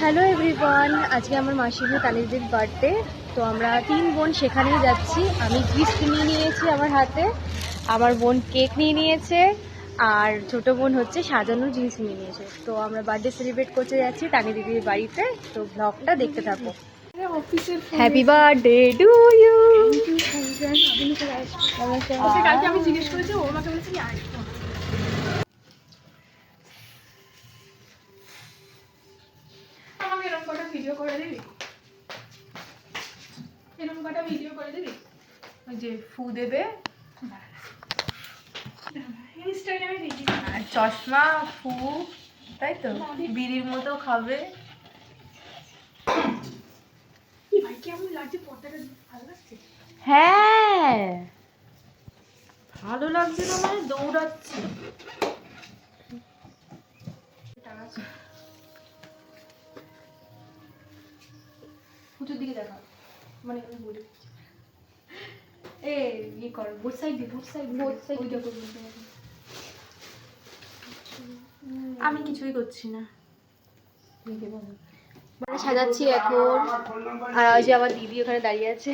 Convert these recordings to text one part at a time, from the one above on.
Hello everyone, আজকে আমার মাসির তানিদির বার্থডে। তো আমরা 3 বোন সেখানেই যাচ্ছি। আমি গিফট নিয়ে নিয়েছি আমার হাতে, আমার বোন কেক নিয়ে নিয়েছে, আর ছোটো বোন হচ্ছে সাজানোর জিনিস নিয়ে নিয়েছে। তো আমরা বার্থডে সেলিব্রেট করতে যাচ্ছি তানিদিদির বাড়িতে। তো ব্লগটা দেখতে থাকো। Happy birthday to you. আমি জিজ্ঞেস করেছি, ও আমাকে বলেছে কি আসবো। আমাকে এরকম কটা ভিডিও করে দিবি, এরকম কটা ভিডিও করে দিবি। ওই যে ফু দেবে, ইনস্টাগ্রামে দিবি, আর চশমা ফু, তাই তো বিড়ির মতো খাবে। কি ভাই কেমন লাগছে পর্দাটা, ভালো লাগছে? হ্যাঁ, ভালো লাগছে না মানে দৌড়াচ্ছে। পুজোর দিকে দেখা, মানে আমি বলি ইয়ে কর, বোট সাইড ওইটা করবো। আমি কিছুই করছি না, মানে সাজাচ্ছি এখন। আর ওই যে আমার দিদি ওখানে দাঁড়িয়ে আছে।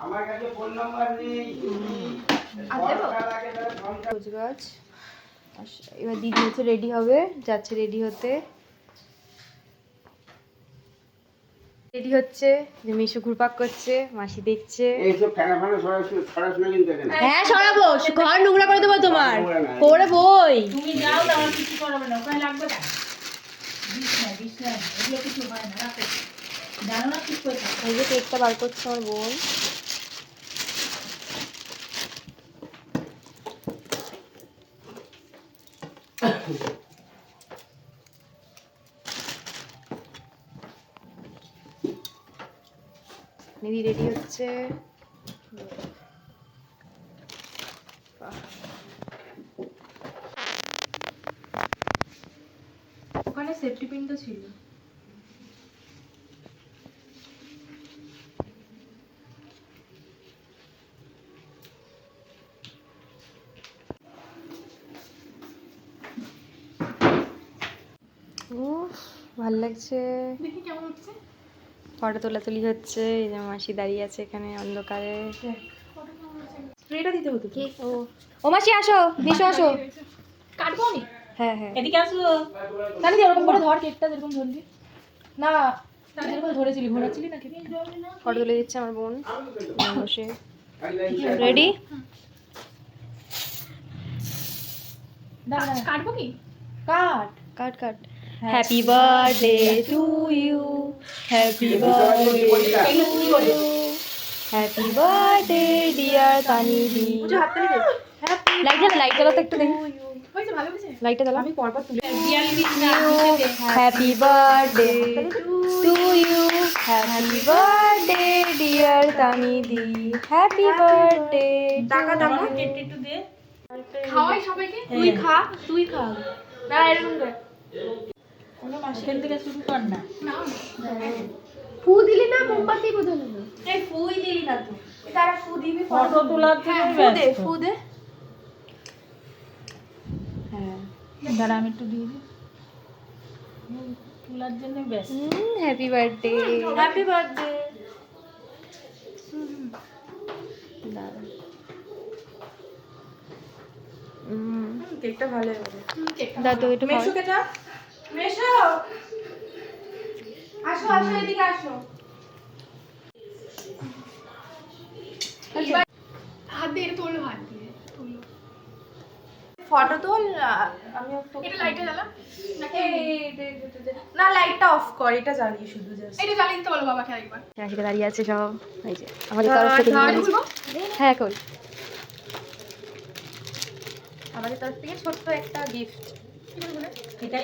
আমার কাছে ফোন নাম্বার নেই। গাছ। এবার দিদি হচ্ছে রেডি হবে, যাচ্ছে রেডি হতে। রেডি হচ্ছে, যে মিশু ঘুরপাক করছে, মাসি দেখছে। এইসব ফেনা ফেনা সরাসরি কিন্তু এখানে। হ্যাঁ সরাবো, ঘর নোংরা করে দেবো তোমার, করে বই। তুমি যাও, আমার কিছু করাবে না, ওখানে লাগবে না। বিছনা এগুলো কিছু হয় না, রাতে জানো না ঠিক করে থাকো। এই যে কেকটা বার করছে আমার বোন। দিদি রেডি হচ্ছে। ওখানে সেফটি পিন তো ছিল। ভাল লাগছে। দেখি কেমন হচ্ছে। ফটো তোলাতুলি হচ্ছে। এই যে মাসি দাঁড়িয়ে আছে এখানে অন্ধকারে। স্প্রেটা দিতে হতো কি? ও মাসি আসো, মিশো আসো। কাটবো আমি? হ্যাঁ হ্যাঁ, এদিকে আসো। তাহলে কি ওরকম করে ধর, কেকটা যেরকম ধরলি না, যেরকম ধরেছিলি, ঘোরাচ্ছিলি নাকি? ফটো তুলে দিচ্ছে আমার বোন বসে। রেডি? কাটবো কি? কাট। কাট কাট। Happy birthday to you, happy birthday to you, happy birthday dear Tanidi. হাততালি দে। হ্যাপি লাইট জ্বালাতে একটু দেখি। হয়েছে, ভালো হয়েছে। লাইটটা জ্বালা। আমি পরপর তুলে happy birthday to you, happy birthday dear Tanidi, happy birthday. টাকা দাও, কেটে একটু দে। খাওয়াই সবাইকে। তুই খা, তুই খা। না এরকম করে কোনো মাসের থেকে শুরু কর না। ফু দিলি না, মোমবাতি বোঝালো না। এই ফুই দিলি না তুই, তারা ফু দিবি, ফটো তোলার থেকে ফু দে, ফু দে। হ্যাঁ, দাঁড়া আমি একটু দিয়ে দিই তোলার জন্য। ব্যস্ত। Happy birthday. Happy birthday. কেকটা ভালো হবে। দাদু একটু খাও। মেশুকে যা, মেশো আসো, আসো এদিকে আসো। হাত দিয়ে তোলো, হাত দিয়ে তোলো। ফটো তোল। আমি এটা লাইটটা জ্বালা না, লাইটটা অফ কর, এটা জ্বালিয়ে শুধু জাস্ট এটা জ্বালিয়ে দিতে বলো বাবাকে একবার। রাশিকা দাঁড়িয়ে আছে সব। এই যে আমাদের তরফ থেকে হ্যাঁ কই, আমাদের তরফ থেকে ছোট্ট একটা গিফট। এটাই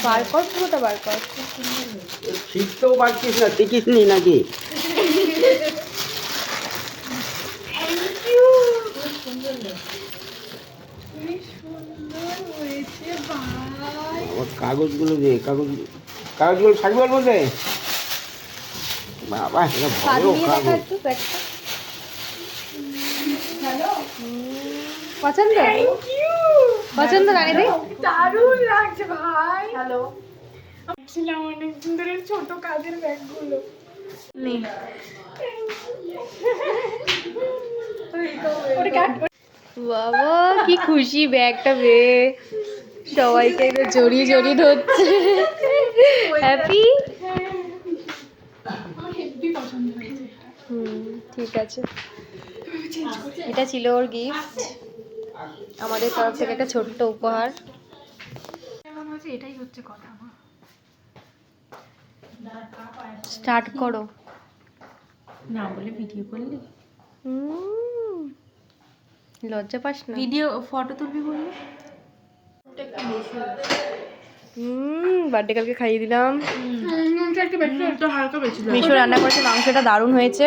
বার কর, পুরোটা বার কর। শিখতেও পারছিস না, শিখিস নি নাকি? আমার কাগজগুলো দে, কাগজগুলো থাকবে ওর মধ্যে। বাবা এটা বড় কাগজ। পছন্দ পছন্দ রানীদি? দারুণ লাগছে ভাই। হ্যালো, ছিলাম অনেক সুন্দরের ছোট কাজের ব্যাগগুলো। বাবা কি খুশি ব্যাগটা পেয়ে, সবাইকে একটু জড়িয়ে জড়িয়ে ধরছে। হ্যাপি? ঠিক আছে, এটা ছিল ওর গিফট আমাদের তরফ থেকে, একটা ছোট্ট উপহার। এটাই হচ্ছে কথা। স্টার্ট করো। না বলে ভিডিও করলি? লজ্জা পাস না? ভিডিও ফটো তুলবি বললি? বার্থডে কালকে খাইয়ে দিলাম। একটু হালকা বেশি। মিশো রান্না করেছে, মাংসটা দারুণ হয়েছে।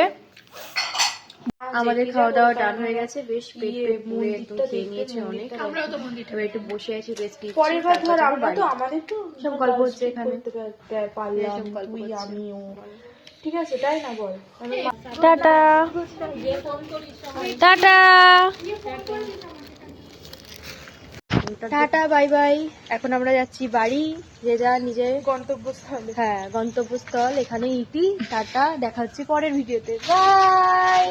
আমাদের খাওয়া দাওয়া ডান হয়ে গেছে, বেশ পেট পেট ভরে একদম খেয়ে নিয়েছে অনেক। এবার একটু বসে আছি, রেস্ট নিচ্ছি। পরের বার ধর আমরা তো আমাদের তো সব গল্প হচ্ছে এখানে। পারলাম, এসব গল্প তুই হচ্ছে। আমিও। ঠিক আছে, তাই না বল? Tata tata tata bye bye. এখন আমরা যাচ্ছি বাড়ি, যে যা নিজের গন্তব্যস্থলে। হ্যাঁ গন্তব্যস্থল এখানে ইতি। টাটা, দেখা হচ্ছে পরের ভিডিওতে। বাই।